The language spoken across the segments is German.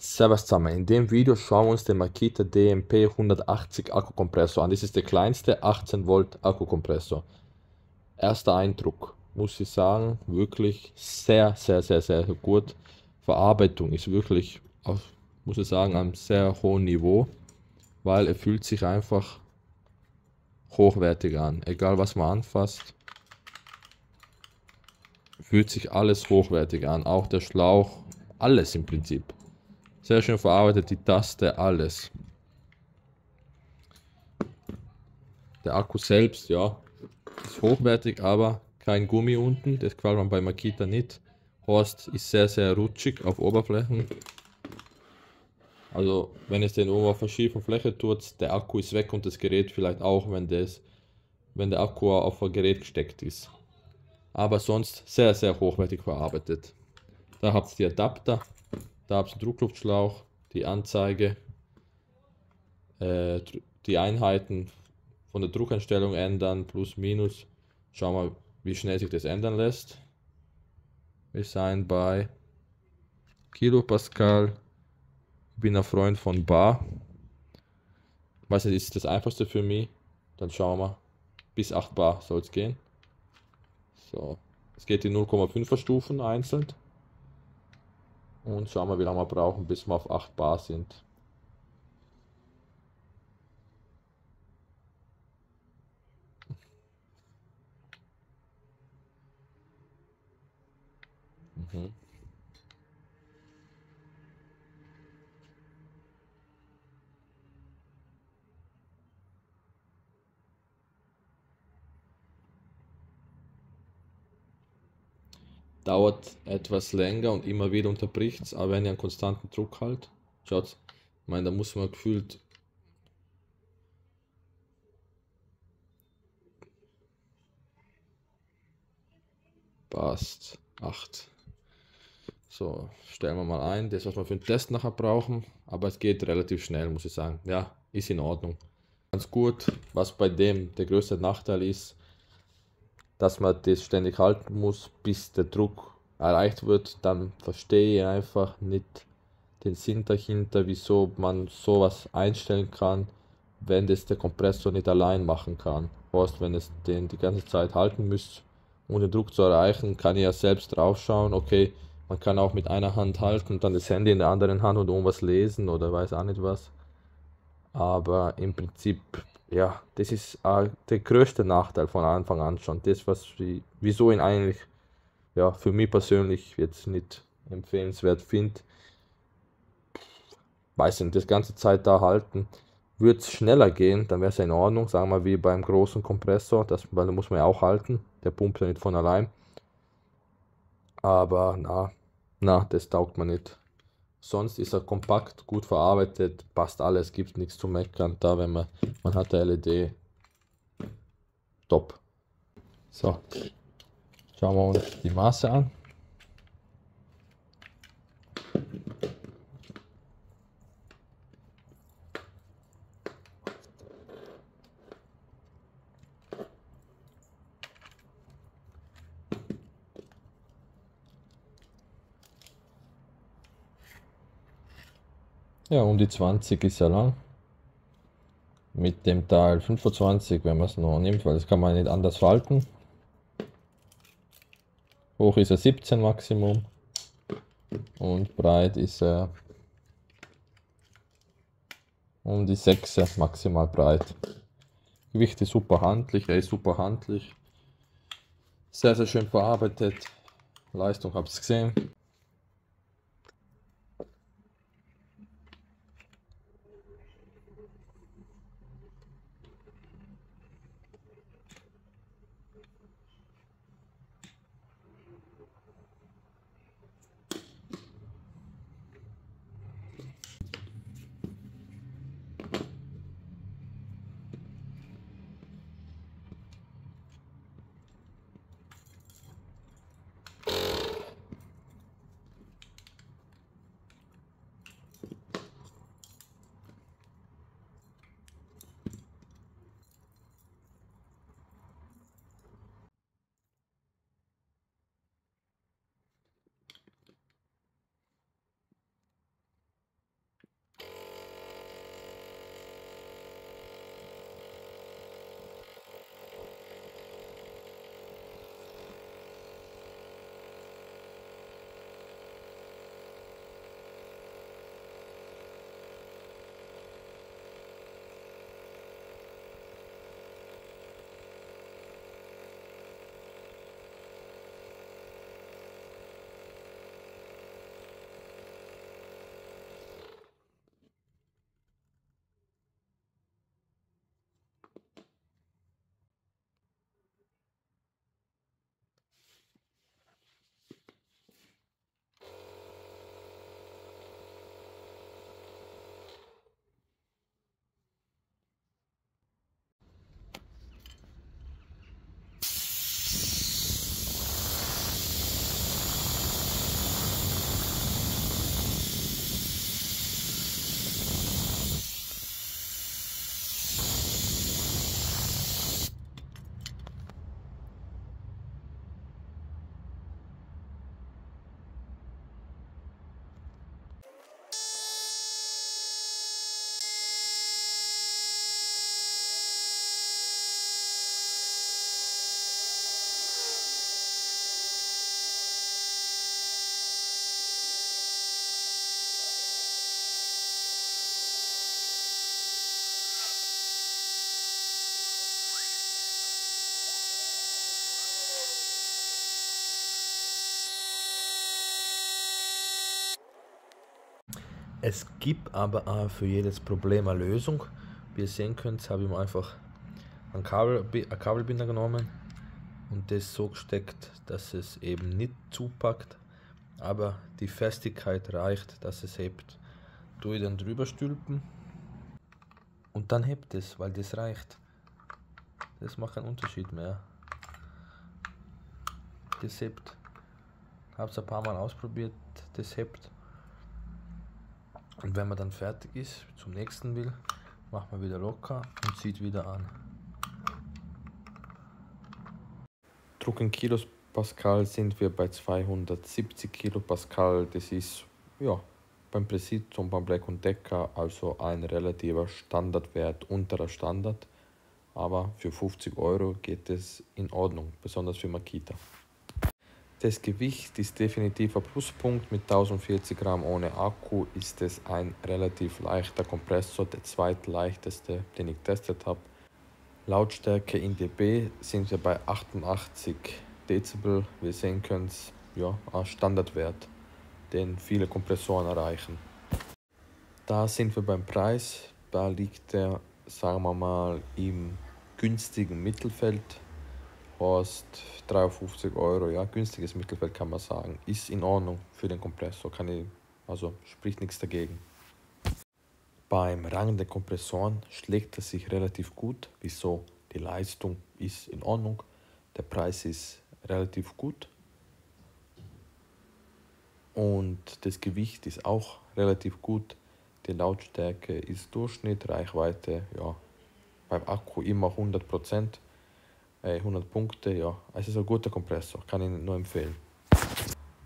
Servus zusammen, in dem Video schauen wir uns den Makita DMP 180 Akkukompressor an. Das ist der kleinste 18 Volt Akkukompressor. Erster Eindruck, muss ich sagen, wirklich sehr, sehr, sehr, sehr gut. Verarbeitung ist wirklich, auf, muss ich sagen, am sehr hohen Niveau, weil er fühlt sich einfach hochwertig an. Egal was man anfasst, fühlt sich alles hochwertig an. Auch der Schlauch, alles im Prinzip. Sehr schön verarbeitet, die Taste, alles. Der Akku selbst, ja, ist hochwertig, aber kein Gummi unten. Das gefällt mir bei Makita nicht. Horst ist sehr, sehr rutschig auf Oberflächen. Also, wenn es den oben auf einer schiefen Fläche tut, der Akku ist weg und das Gerät vielleicht auch, wenn der Akku auf ein Gerät gesteckt ist. Aber sonst sehr, sehr hochwertig verarbeitet. Da habt ihr die Adapter, da habt ihr den Druckluftschlauch, die Anzeige, die Einheiten von der Druckeinstellung ändern, plus, minus. Schauen wir, wie schnell sich das ändern lässt. Wir sind bei Kilopascal. Ich bin ein Freund von Bar. Weiß nicht, ist das einfachste für mich. Dann schauen wir. Bis 8 Bar soll es gehen. So. Es geht in 0,5er Stufen einzeln. Und schauen wir, wie lange wir brauchen, bis wir auf 8 Bar sind. Mhm. Dauert etwas länger und immer wieder unterbricht es, aber wenn ihr einen konstanten Druck halt, schaut, ich meine, da muss man gefühlt passt 8. So, stellen wir mal ein, das was wir für den Test nachher brauchen, aber es geht relativ schnell, muss ich sagen. Ja, ist in Ordnung. Ganz gut, was bei dem der größte Nachteil ist, dass man das ständig halten muss, bis der Druck erreicht wird. Dann verstehe ich einfach nicht den Sinn dahinter, wieso man sowas einstellen kann, wenn das der Kompressor nicht allein machen kann. Heißt, wenn es den die ganze Zeit halten müsst, um den Druck zu erreichen, kann ich ja selbst draufschauen. Okay, man kann auch mit einer Hand halten und dann das Handy in der anderen Hand und irgendwas lesen oder weiß auch nicht was. Aber im Prinzip, ja, das ist der größte Nachteil von Anfang an schon. Das, wieso ihn eigentlich, ja, für mich persönlich jetzt nicht empfehlenswert finde. Weiß nicht, das ganze Zeit da halten. Würde es schneller gehen, dann wäre es ja in Ordnung, sagen wir wie beim großen Kompressor, weil da muss man ja auch halten. Der pumpt ja nicht von allein. Aber na, das taugt man nicht. Sonst ist er kompakt, gut verarbeitet, passt alles, gibt nichts zu meckern. Da, wenn man hat der LED, top. So, schauen wir uns die Maße an. Ja, um die 20 ist er lang. Mit dem Teil 25, wenn man es noch nimmt, weil das kann man nicht anders falten. Hoch ist er 17 Maximum und breit ist er um die 6 maximal breit. Gewicht ist super handlich, er ist super handlich. Sehr, sehr schön verarbeitet. Leistung habt ihr gesehen. Es gibt aber auch für jedes Problem eine Lösung. Wie ihr sehen könnt, habe ich mir einfach einen Kabelbinder genommen und das so gesteckt, dass es eben nicht zupackt, aber die Festigkeit reicht, dass es hebt. Tue ich dann drüber stülpen und dann hebt es, weil das reicht. Das macht keinen Unterschied mehr. Das hebt. Habe es ein paar Mal ausprobiert, das hebt. Und wenn man dann fertig ist, zum nächsten will, macht man wieder locker und zieht wieder an. Druck in Kilopascal sind wir bei 270 Kilopascal. Das ist ja beim Presito und beim Black & Decker also ein relativer Standardwert, unterer Standard. Aber für 50 € geht es in Ordnung, besonders für Makita. Das Gewicht ist definitiv ein Pluspunkt. Mit 1040 Gramm ohne Akku ist es ein relativ leichter Kompressor, der zweitleichteste, den ich getestet habe. Lautstärke in dB sind wir bei 88 Dezibel. Wir sehen können, ja, ein Standardwert, den viele Kompressoren erreichen. Da sind wir beim Preis. Da liegt er, sagen wir mal, im günstigen Mittelfeld. Kostet 53 €, ja, günstiges Mittelfeld kann man sagen. Ist in Ordnung für den Kompressor, also spricht nichts dagegen. Beim Rang der Kompressoren schlägt er sich relativ gut. Wieso? Die Leistung ist in Ordnung, der Preis ist relativ gut und das Gewicht ist auch relativ gut. Die Lautstärke ist Durchschnitt, Reichweite, ja, beim Akku immer 100%. 100 Punkte, ja, es ist ein guter Kompressor, kann ich nur empfehlen.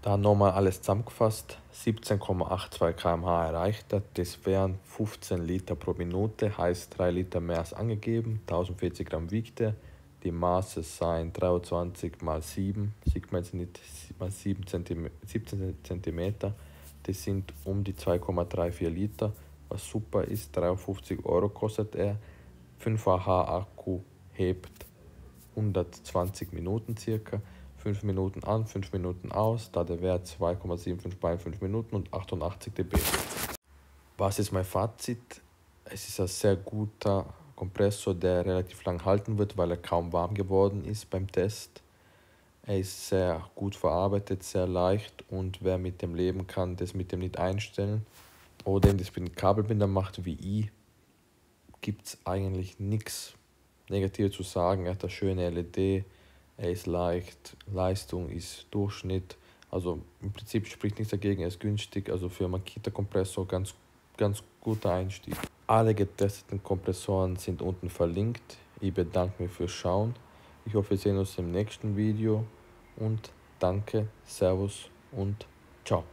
Da nochmal alles zusammengefasst, 17,82 km/h erreicht er, das wären 15 Liter pro Minute, heißt 3 Liter mehr als angegeben, 1040 Gramm wiegt er, die Maße seien 23 x 7, sieht man jetzt nicht, mal 17 cm, das sind um die 2,34 Liter, was super ist, 53 € kostet er, 5Ah Akku hebt 120 Minuten circa, 5 Minuten an, 5 Minuten aus, da der Wert 2,75 bei 5 Minuten und 88 dB. Was ist mein Fazit? Es ist ein sehr guter Kompressor, der relativ lang halten wird, weil er kaum warm geworden ist beim Test. Er ist sehr gut verarbeitet, sehr leicht und wer mit dem leben kann, das mit dem nicht einstellen oder das mit dem Kabelbinder macht wie ich, gibt es eigentlich nichts Negatives zu sagen. Er hat eine schöne LED, er ist leicht, Leistung ist Durchschnitt, also im Prinzip spricht nichts dagegen, er ist günstig, also für Makita-Kompressor ganz guter Einstieg. Alle getesteten Kompressoren sind unten verlinkt. Ich bedanke mich fürs Schauen. Ich hoffe, wir sehen uns im nächsten Video und danke, Servus und ciao.